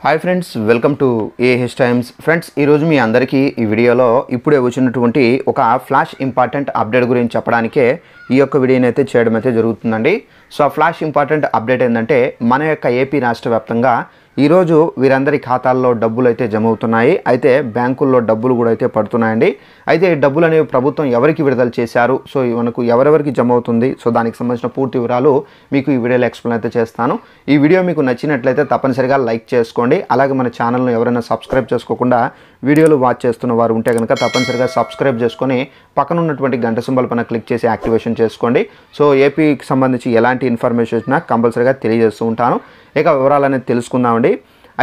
Hi friends welcome to AH Times friends मी अंदरिकी ई वीडियोलो इప్పుడే వచ్చినటువంటి ఒక ఫ్లాష్ ఇంపార్టెంట్ అప్డేట్ గురించి చెప్పడానికే ఈ యొక్క వీడియోని అయితే చేయడం అయితే జరుగుతుందండి। సో ఆ ఫ్లాష్ ఇంపార్టెంట్ అప్డేట్ ఏందంటే మన యొక్క ఏపీ రాష్ట్ర వ్యాప్తంగా ఈ రోజు వీరందరి ఖాతాల్లో డబ్బులు అయితే జమ అవుతున్నాయి। అయితే బ్యాంకుల్లో డబ్బులు కూడా అయితే పడుతున్నాయండి। అయితే ఈ డబ్బులు అనేవి ప్రభుత్వం ఎవరికి విడుదల చేశారు, సో మనకు ఎవరెవరికి జమ అవుతుంది, సో దానికి సంబంధించిన పూర్తి వివరాలు మీకు ఈ వీడియోలో ఎక్స్‌ప్లెయిన్ అయితే చేస్తాను। ఈ వీడియో మీకు నచ్చినట్లయితే తప్పనిసరిగా లైక్ చేసుకోండి। అలాగే మన ఛానల్‌ను ఎవరైనా సబ్స్క్రైబ్ చేసుకోకుండా వీడియోలు వాచ్ చేస్తున్న వారు ఉంటే గనుక తప్పనిసరిగా సబ్స్క్రైబ్ చేసుకొని పక్కన ఉన్నటువంటి గంట సింబల్ పైన క్లిక్ చేసి యాక్టివేషన్ చేసుకోండి। సో ఏపీకి సంబంధించి ఎలాంటి ఇన్ఫర్మేషన్ వచ్చినా కంపల్సరీగా తెలియజేస్తూ ఉంటాను। ఇక వివరాలనే తెలుసుకుందామండి।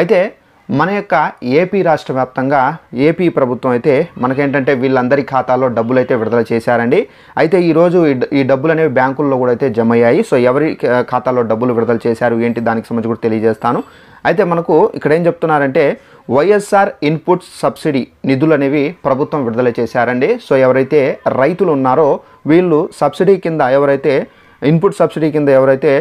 అయితే మన యొక్క ఏపీ రాష్ట్ర వ్యాప్తంగా ఏపీ ప్రభుత్వం అయితే మనకేంటంటే వీళ్ళందరి ఖాతాల్లో డబ్బులు అయితే విడుదల చేశారండి। అయితే ఈ రోజు ఈ డబ్బులు అనేవి బ్యాంకుల్లో కూడా అయితే జమ అయ్యాయి। సో ఎవరి ఖాతాల్లో డబ్బులు విడుదల చేశారు ఏంటి దానికి సంబంధించి కూడా తెలియజేస్తాను। అయితే మనకు ఇక్కడ ఏం చెప్తున్నారంటే వైఎస్ఆర్ ఇన్పుట్ సబ్సిడీ నిధులు అనేవి ప్రభుత్వం విడుదల చేశారండి। సో ఎవరైతే రైతులు ఉన్నారో వీళ్ళు సబ్సిడీ కింద ఎవరైతే ఇన్పుట్ సబ్సిడీ కింద ఎవరైతే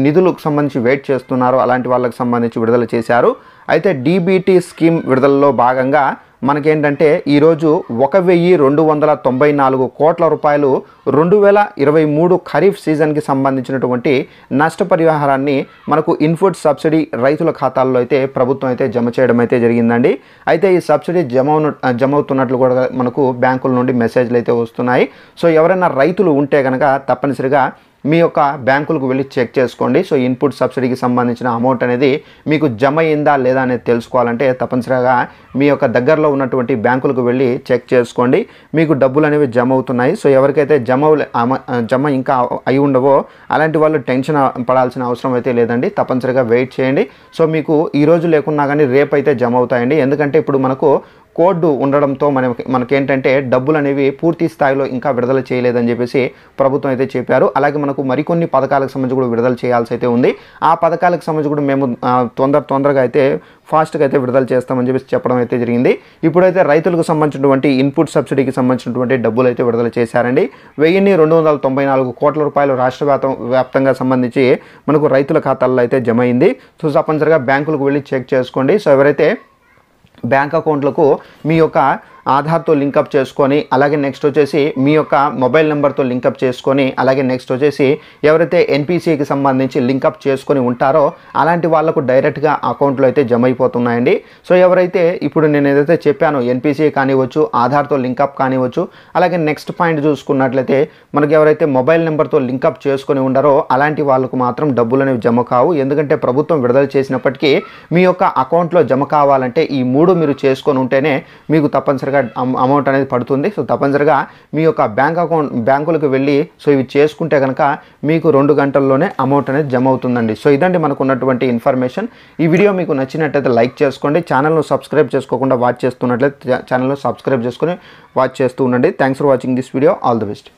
నిధులకు సంబంధించి వెయిట్ చేస్తున్నారో అలాంటి వాళ్ళకి సంబంధించి విడుదల చేశారు। అయితే డీబీటీ స్కీమ్ విడుదలలో భాగంగా మనకేంటంటే ఈరోజు 1294 కోట్ల రూపాయలు 2023 ఖరీఫ్ సీజన్కి సంబంధించినటువంటి నష్టపరిహారాన్ని మనకు ఇన్పుట్ సబ్సిడీ రైతుల ఖాతాల్లో అయితే ప్రభుత్వం అయితే జమ చేయడం అయితే జరిగిందండి। అయితే ఈ సబ్సిడీ జమ అవుతున్నట్లు కూడా మనకు బ్యాంకుల నుండి మెసేజ్లు అయితే వస్తున్నాయి। సో ఎవరైనా రైతులు ఉంటే కనుక తప్పనిసరిగా మీ యొక్క బ్యాంకులకు వెళ్ళి చెక్ చేసుకోండి। సో ఇన్పుట్ సబ్సిడీకి సంబంధించిన అమౌంట్ అనేది మీకు జమ అయిందా లేదా అనేది తెలుసుకోవాలంటే తప్పనిసరిగా మీ యొక్క దగ్గరలో ఉన్నటువంటి బ్యాంకులకు వెళ్ళి చెక్ చేసుకోండి, మీకు డబ్బులు అనేవి జమ అవుతున్నాయి। సో ఎవరికైతే జమ ఇంకా అయి ఉండవో అలాంటి వాళ్ళు టెన్షన్ పడాల్సిన అవసరం అయితే లేదండి, తప్పనిసరిగా వెయిట్ చేయండి। సో మీకు ఈ రోజు లేకున్నా కానీ రేపు అయితే జమ అవుతాయండి। ఎందుకంటే ఇప్పుడు మనకు కోడ్ ఉండడంతో మనకేంటంటే డబ్బులు అనేవి పూర్తి స్థాయిలో ఇంకా విడుదల చేయలేదని చెప్పేసి ప్రభుత్వం అయితే చెప్పారు। అలాగే మనకు మరికొన్ని పథకాలకు సంబంధించి కూడా విడుదల చేయాల్సి అయితే ఉంది। ఆ పథకాలకు సంబంధించి కూడా మేము తొందరగా అయితే ఫాస్ట్గా అయితే విడుదల చేస్తామని చెప్పేసి చెప్పడం అయితే జరిగింది। ఇప్పుడైతే రైతులకు సంబంధించినటువంటి ఇన్పుట్ సబ్సిడీకి సంబంధించినటువంటి డబ్బులు అయితే విడుదల చేశారండి। 1294 కోట్ల రూపాయలు రాష్ట్ర వ్యాప్తంగా సంబంధించి మనకు రైతుల ఖాతాల్లో అయితే జమ అయింది। సో తప్పనిసరిగా బ్యాంకులకు వెళ్ళి చెక్ చేసుకోండి। సో ఎవరైతే బ్యాంక్ అకౌంట్లకు మీ యొక్క ఆధార్తో లింకప్ చేసుకొని అలాగే నెక్స్ట్ వచ్చేసి మీ యొక్క మొబైల్ నెంబర్తో లింకప్ చేసుకొని అలాగే నెక్స్ట్ వచ్చేసి ఎవరైతే ఎన్పిసికి సంబంధించి లింకప్ చేసుకొని ఉంటారో అలాంటి వాళ్ళకు డైరెక్ట్గా అకౌంట్లో అయితే జమ అయిపోతున్నాయండి। సో ఎవరైతే ఇప్పుడు నేను ఏదైతే చెప్పానో ఎన్పిసి కానివ్వచ్చు, ఆధార్తో లింకప్ కానివ్వచ్చు, అలాగే నెక్స్ట్ పాయింట్ చూసుకున్నట్లయితే మనకి ఎవరైతే మొబైల్ నెంబర్తో లింకప్ చేసుకొని ఉండారో అలాంటి వాళ్ళకు మాత్రం డబ్బులు అనేవి జమ కావు। ఎందుకంటే ప్రభుత్వం విడుదల చేసినప్పటికీ మీ యొక్క అకౌంట్లో జమ కావాలంటే ఈ 3 మీరు చేసుకొని ఉంటేనే మీకు తప్పనిసరిగా అమౌంట్ అనేది పడుతుంది। సో తప్పనిసరిగా మీ యొక్క బ్యాంకులకు వెళ్ళి సో ఇవి చేసుకుంటే కనుక మీకు 2 గంటల్లోనే అమౌంట్ అనేది జమ అవుతుందండి। సో ఇదండి మనకు ఉన్నటువంటి ఇన్ఫర్మేషన్। ఈ వీడియో మీకు నచ్చినట్లయితే లైక్ చేసుకోండి, ఛానల్ను సబ్స్క్రైబ్ చేసుకోకుండా వాచ్ చేస్తున్నట్లయితే ఛానల్ను సబ్స్క్రైబ్ చేసుకొని వాచ్ చేస్తూ ఉండండి। Thanks for watching this video, all the best.